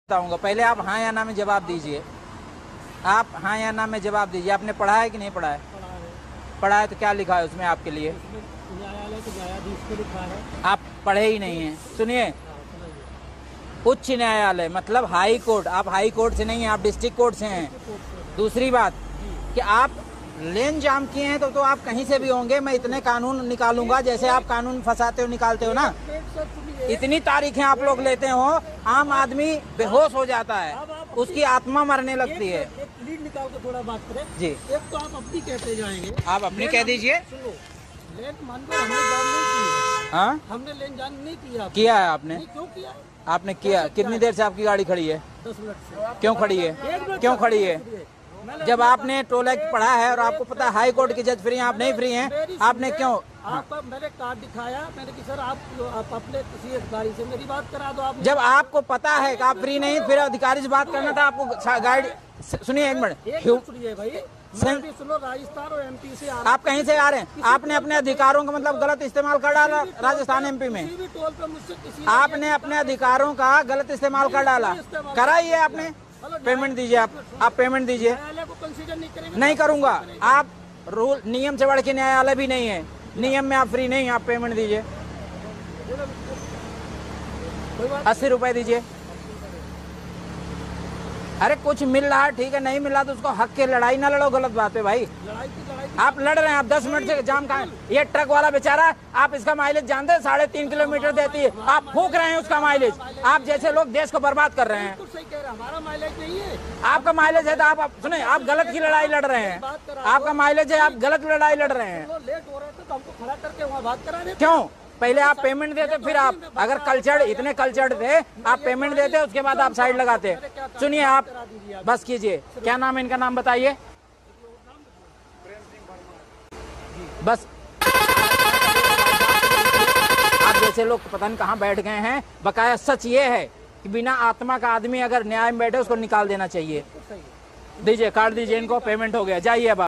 बताऊंगा। पहले आप हाँ या ना में जवाब दीजिए। आप हाँ या ना में जवाब दीजिए। आपने पढ़ा है कि नहीं पढ़ा है? पढ़ा है तो क्या लिखा है उसमें आपके लिए? न्यायालय के न्यायाधीश को लिखा है। आप पढ़े ही नहीं हैं। सुनिए, उच्च न्यायालय मतलब हाई कोर्ट। आप हाई कोर्ट से नहीं हैं, आप डिस्ट्रिक्ट कोर्ट से हैं। दूसरी बात कि आप लेन जाम किए हैं तो आप कहीं से भी होंगे, मैं इतने कानून निकालूंगा जैसे आप कानून फंसाते हो निकालते हो ना। इतनी तारीखें आप लोग लेते हो, आम आदमी बेहोश हो जाता है, उसकी आत्मा मरने लगती है। एक लीड निकाल के थोड़ा बात करें जी, एक तो आप अपनी कहते जाएंगे। आप अपनी कह दीजिए। सुनो, लेन मान लो हमने जान नहीं की। हाँ, हमने लेन जान नहीं किया। किया है आपने। नहीं, क्यों किया? आपने किया। कितनी देर से आपकी गाड़ी खड़ी है? 10 मिनट से। क्यों खड़ी है? क्यों खड़ी है? जब आपने टोल एक्ट पढ़ा है और आपको पता है हाई कोर्ट के जज फ्री हैं, आप नहीं फ्री हैं, आपने क्यों? आपका मैंने कार्ड दिखाया, मैंने कि सर आप अपने किसी अधिकारी से मेरी बात करा दो। आप जब आपको पता है कि आप फ्री नहीं, फिर अधिकारी से बात करना था आपको। गाइड सुनिए एक मिनट, सुनिए भाई, मैं भी सुनो, राजस्थान और एमपी से आ रहा। आप कहीं से आ रहे हैं? आपने अपने अधिकारों का मतलब गलत इस्तेमाल कर डाला राजस्थान एमपी में। किसी भी टोल पे मुझसे किसी आपने अपने अधिकारों का गलत इस्तेमाल कर डाला। करा ही है आपने। पेमेंट दीजिए। आप पेमेंट दीजिए। न्यायालय को कंसीडर नहीं करेंगे। नहीं करूंगा। आप रूल नियम से बढ़ के न्यायालय भी नहीं है। नियम में आप फ्री नहीं, आप पेमेंट दीजिए। 80 रुपए दीजिए। अरे कुछ मिल रहा है ठीक है, नहीं मिल रहा तो उसको हक के लड़ाई ना लड़ो, गलत बात है भाई। लड़ाई आप लड़ रहे हैं, आप 10 मिनट से जाम कहाँ है? ये ट्रक वाला बेचारा, आप इसका माइलेज जानते हैं 3.5 किलोमीटर देती है, आप फूक रहे हैं उसका माइलेज। आप जैसे लोग देश को बर्बाद कर रहे हैं। सही कह रहा, हमारा माइलेज नहीं है। आपका माइलेज है तो आप सुने, आप गलत की लड़ाई लड़ रहे हैं। आपका माइलेज है, आप गलत लड़ाई लड़ रहे हैं। लेट हो रहे थे तो हमको खड़ा करके वहाँ बात करा रहे थे। क्यों? पहले आप पेमेंट देते, फिर आप अगर कल्चर इतने कल्चर्ड थे, आप पेमेंट देते उसके बाद आप साइड लगाते। सुनिए, आप बस कीजिए। क्या नाम है इनका? नाम बताइए बस। आप जैसे लोग पता नहीं कहाँ बैठ गए हैं। बकाया सच ये है कि बिना आत्मा का आदमी अगर न्याय में बैठे उसको निकाल देना चाहिए। दीजिए, कार्ड दीजिए इनको, पेमेंट हो गया, जाइए अब।